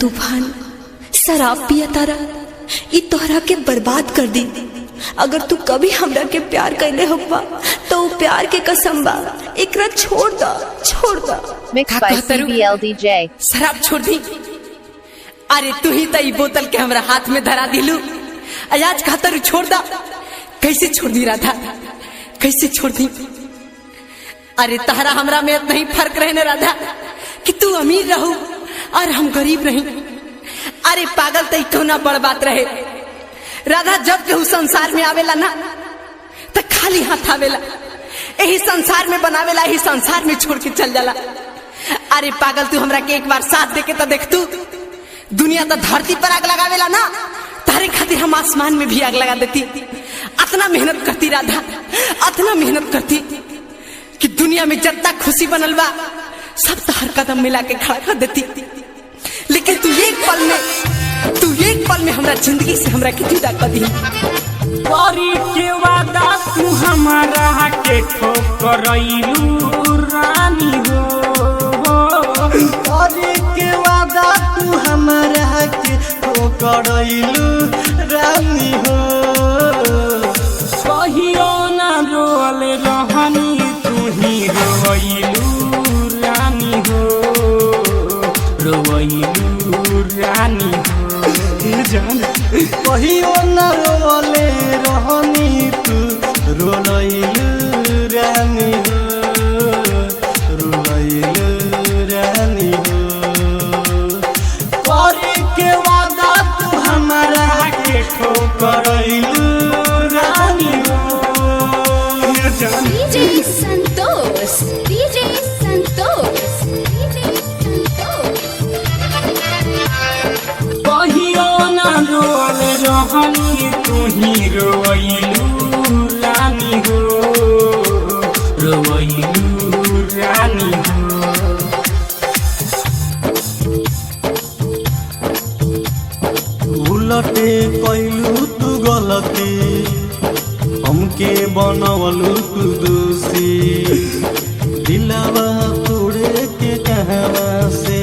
तूफान शराब पिया तारा ई तोहरा के बर्बाद कर दी। अगर तू कभी हमरा के प्यार कैले होगा तो प्यार के कसम बा एकरा छोड़ दा छोड़ दा। Mixed by CBLDJ। शराब छोड़ दी। अरे तू ही तो ई बोतल के हमरा हाथ में धरा दिलू। आज कहतर छोड़ दा। कैसे छोड़ दी राधा, कैसे छोड़ दी। अरे तहरा हमरा में इतना ही फर्क रहने राधा कि तू अमीर रहू और हम गरीब रही। अरे पागल तई क्यों ना बड़ बात रहे राधा। जब केहू संसार में आवेला ना तो खाली हाथ आवेला। यही संसार में बनावेला, यही संसार में छोड़ के चल जाला। अरे पागल तू हमरा के एक बार साथ दे के तो देख तू। दुनिया तो धरती पर आग लगावेला ना, तारे खातिर हम आसमान में भी आग लगा देती। इतना मेहनत करती राधा, इतना मेहनत करती कि दुनिया में जितना खुशी बनल बा सब तो हर कदम मिला के खड़ा कर देती। लेकिन तू एक पल में हमरा जिंदगी से हमरा के जुदा कर दी। करी के वादा तू हमारा के ठोकरइलू रानी हो। करी के वादा तू हमारा के ठोकरइलू रानी हो। कहियो ना रोले रहनी तू ही रोइलू रानी हो। रोइलू रानी हो जान। कहियो न रोले रहनी तू रोइलू रानी हो। रोइलू रानी हो। करी के वादा तू हमारा के ठोकरइलू रानी हो जान। DJ Santosh, DJ Santosh, DJ Santosh. कहियो ना रोले रहनी तू ही रोइलू रानी हो। रोइलू रानी हो। उलटे कैलू तू गलती हमके बनवलू तू दोषी। दिलावा तोड़े के कहवा से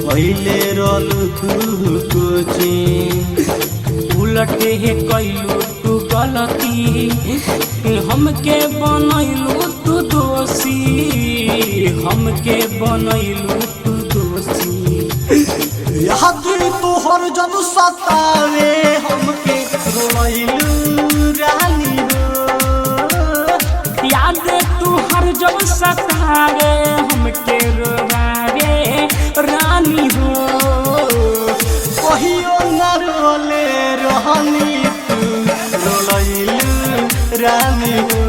पहले रहलू तू कोची। उलटे हे कैलू तू गलती हमके बनैलू तू दोषी। हमके बनैलू तू दोषी। याद तोहर जब सतावे हमके रोइलू रानी हो। याद तू हर जब सतावे हमके रोवावे रानी हो। कहियो न रोले रहनी तू रोइलू रानी हो।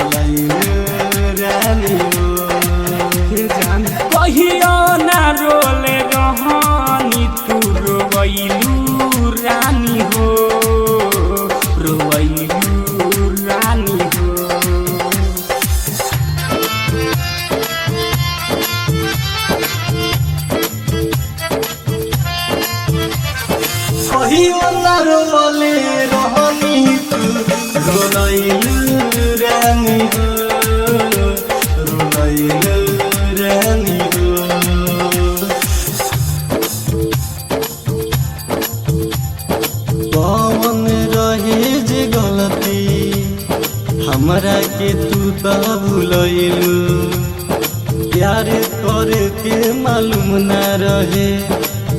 रोइलू रानी हो जान। कहियो ना रोले रहनी तू रोइलू रानी हो। रोइलू रानी हो। कहियो न रोले रहनी तू रोइलू रानी हो। रोइलू रानी हो। कौन रहे जे गलती हमरा के तू तो भूलैलू। प्यार करे के मालूम न रहे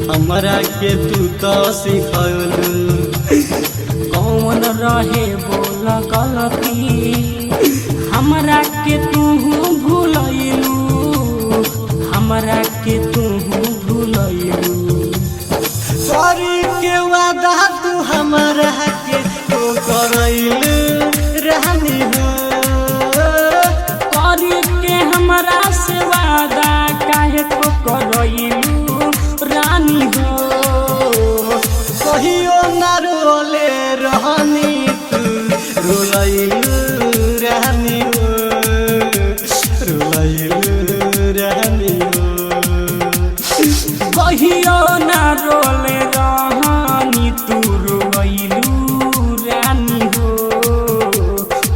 हमरा के तू तो सिखैलू। कौन रहे बोल गलती हमरा के तू भूलैलू। हमरा के तू भूलैलू। करी के वादा तू हमारा के ठोकरइलू रानी हो। करी के हमरा से वादा काहे ठोकरइलू रानी हो। कहियो न रोले रहनी तू रोइलू रानी हो। रोइलू रानी हो। कहियो ना रोले रहनी तू रोइलू रानी हो।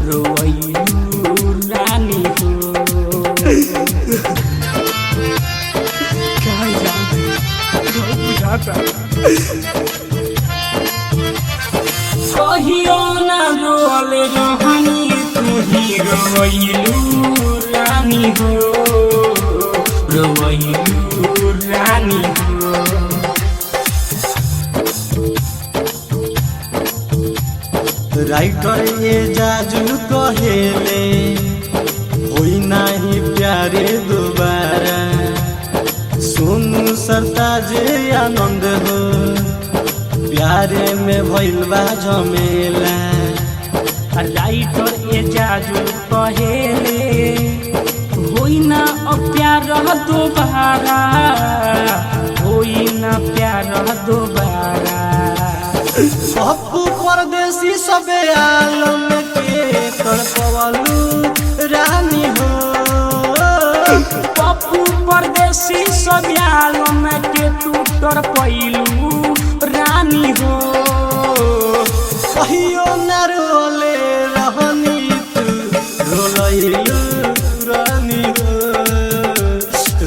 रोइलू रानी हो। क्या कहियो ना रोले रहनी तुही रोइलू रानी हो रोइलू रानी हो राइटर ये जाजू कहेले होई नाही प्यारे दोबारा सुनु सरताज आनंद हो प्यारे में भइल बा झमेला राइटर ये जाजू कहेले होई ना प्यार दोबारा होई ना प्यार दोबारा पप्पू परदेसी सबे आलम के तड़पवलू रानी हो पप्पू परदेसी सब आलम के तू तड़पैलू रानी हो कहियो न रोले रहनी तू रोलैलू रानी हो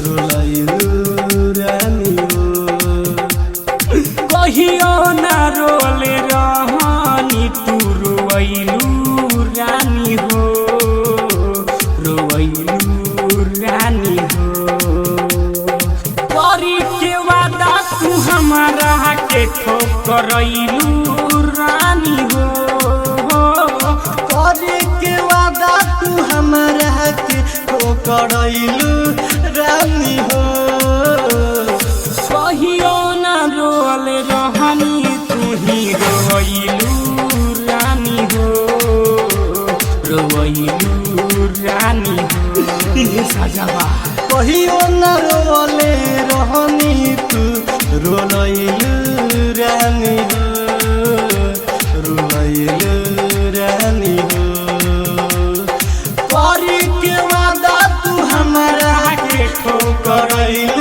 रोलैलू रानी हो कहियो ना रोले रहनी तू रोइलू रानी हो रोइलू रानी हो करी के वादा तू हमारा के ठोकरैलू रानी हो करे के वादा तू हमरा के ठोकरैलू रानी हो कहियो ना रोले रहनी तुही रोइलू रानी हो रोइलू रानी हो सजवा कहियो न रोले रहनी तू रोलैलू रानी हो रोलैलू रानी हो करे के वादा तू हमरा के ठोकरैलू